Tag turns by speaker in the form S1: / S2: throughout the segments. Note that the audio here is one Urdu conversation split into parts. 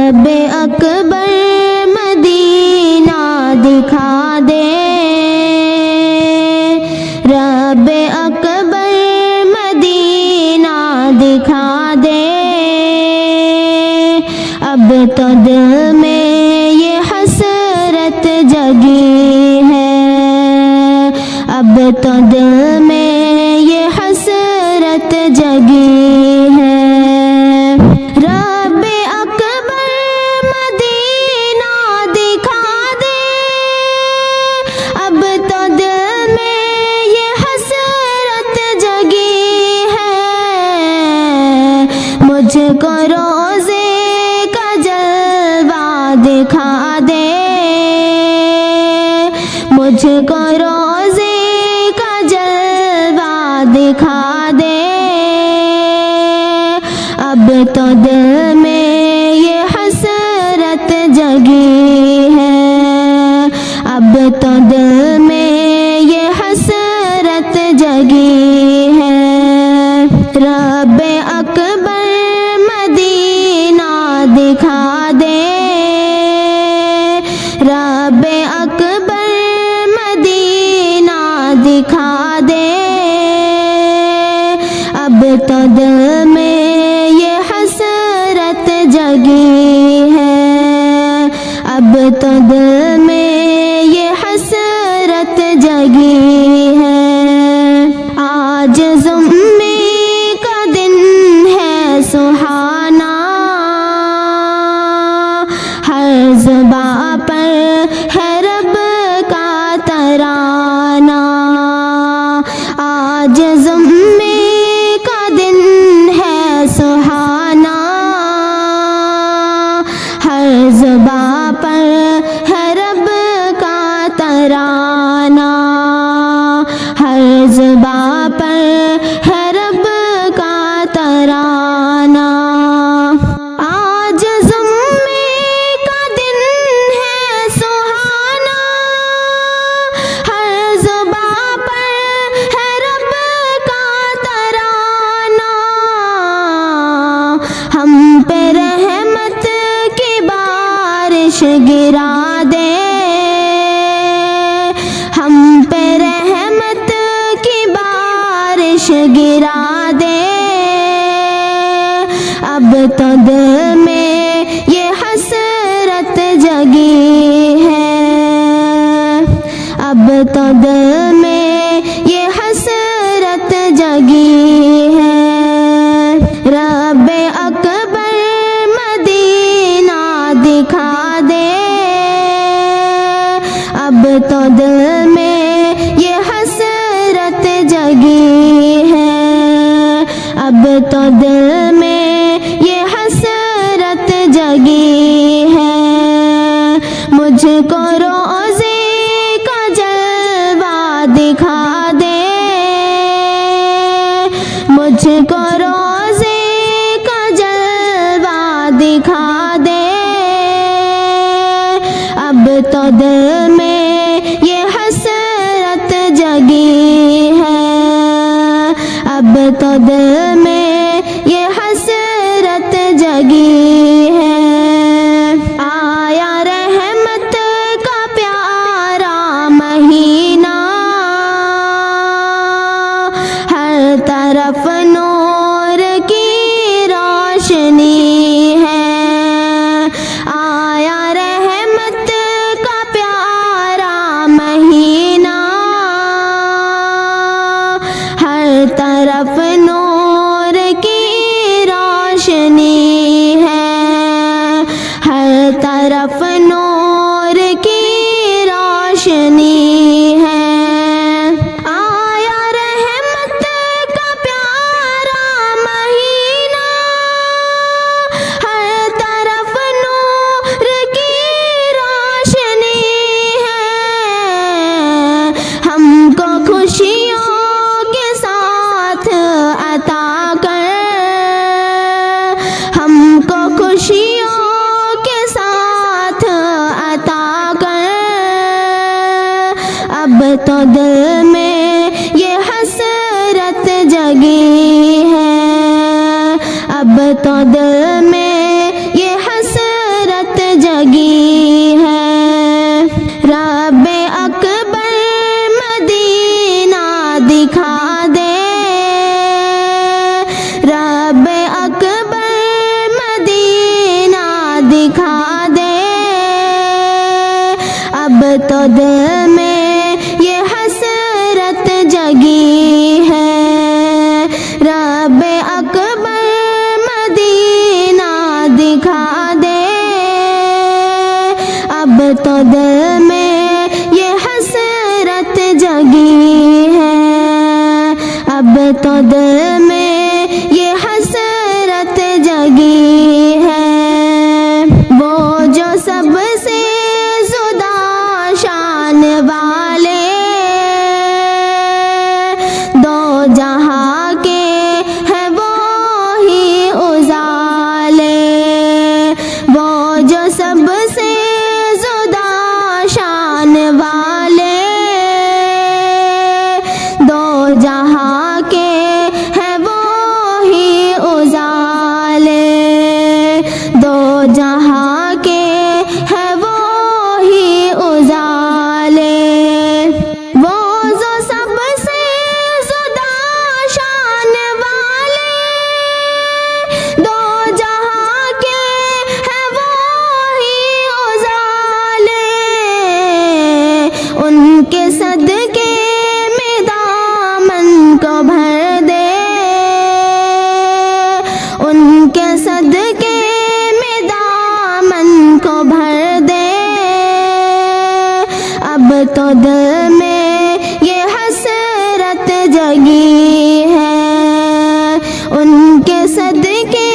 S1: رب اکبر مدینہ دکھا دے، رب اکبر مدینہ دکھا دے، اب تو دل میں یہ حسرت جگی ہے، اب تو دل میں یہ حسرت جگی ہے۔ رب اکبر مدینہ دکھا دے، اب تو دل میں یہ حسرت جگی ہے، مجھ کو روزے کا جلوہ دکھا دے، مجھ کو روزے کا جلوہ دکھا دے، اب تو دل میں یہ حسرت جگی ہے، اب تو دل میں یہ حسرت جگی ہے۔ رب اکبر مدینہ دکھا دے، رب اکبر مدینہ دکھا دے، اب تو دل میں یہ حسرت جگی ہے، اب تو دل میں یہ حسرت جگی ہے۔ آج جمعے کا دن ہے سہانا، ہر زباں پر ہے رب کا ترانہ، آج جمعے کا دن ہے سہانا، ہر زباں پر ہے رب کا ترانہ، ہر زباں پر ہے رب کا ترانہ۔ آج جمعے کا دن ہے سہانا، ہر زباں پر ہے رب کا ترانہ، ہم پہ رحمت کی بارش گرا دے، ہم پہ رحمت کی بارش گرا دے، اب تو دل میں یہ حسرت جگی ہے، اب تو دل میں یہ حسرت جگی ہے۔ رب اکبر مدینہ دکھا دے، اب تو دل میں یہ حسرت جگی ہے، اب تو دل میں یہ حسرت جگی ہے، مجھ کو روزے کا جلوہ دکھا دے، مجھ کو روزے کا جلوہ دکھا دے، اب تو دل میں یہ حسرت جگی ہے، اب تو دل میں یہ حسرت جگی ہے۔ آیا رحمت کا پیارا مہینہ، ہر طرف نور کی روشنی ہے، آیا رحمت کا پیارا مہینہ، ہر طرف نور کی روشنی ہے، ہر طرف نور کی روشنی ہے۔ آیا رحمت کا پیارا مہینہ، ہر طرف نور کی روشنی ہے، ہم کو خوشیوں کے ساتھ عطا کر، ہم کو خوشیوں کے ساتھ عطا کر، اب تو دل میں یہ حسرت جگی ہے، اب تو دل میں یہ حسرت تو دل میں یہ حسرت جگی ہے، رب اکبر مدینہ دکھا دے۔ اب تو دل میں یہ حسرت جگی ہے، اب تو دل میں یہ حسرت جگی ہے۔ وہ جو سب سے زیادہ شان والے، دو جہاں کے ہیں وہی اجالے، وہ جو سب سے زیادہ شان والے، دو جہاں کے ہیں وہی اجالے، دو جہاں کے ہیں وہی اجالے۔ وہ جو سب سے زیادہ شان والے، دو جہاں کے ہیں وہی اجالے، ان کے صدقے میں دامن کو بھر دے، ان کے صدقے میں دامن کو بھر دے۔ اب تو دل میں یہ حسرت جگی ہے، ان کے صدقے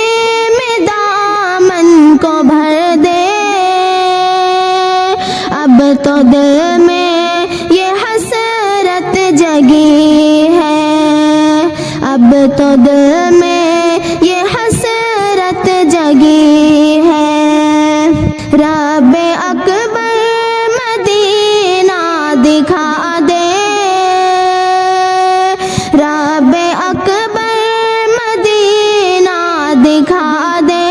S1: میں دامن کو بھر دے۔ اب تو دل میں یہ حسرت جگی ہے، اب تو دل میں یہ حسرت جگی ہے، رب اکبر مدینہ دکھا دے، رب اکبر مدینہ دکھا دے۔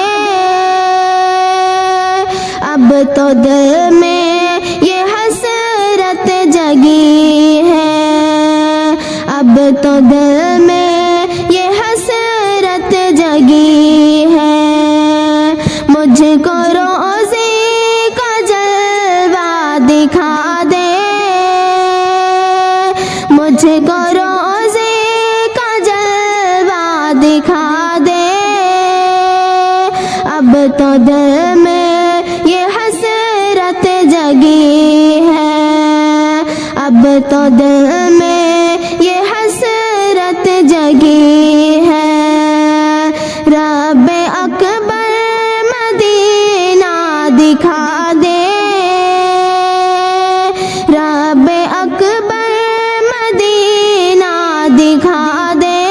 S1: اب تو دل میں یہ حسرت جگی ہے، اب تو دل میں یہ حسرت جگی ہے، مجھ کو روزے کا جلوہ دکھا دے، مجھ کو روزے کا جلوہ دکھا دے۔ اب تو دل میں یہ حسرت جگی ہے، اب تو دل میں یہ حسرت جگی ہے، رب اکبر مدینہ دکھا دے، رب اکبر مدینہ دکھا دے۔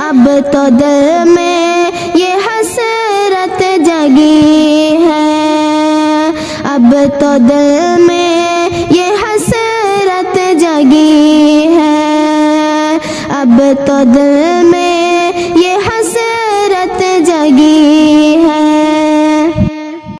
S1: اب تو دل میں یہ حسرت جگی ہے، اب تو دل میں یہ حسرت جگی ہے، اب تو دل میں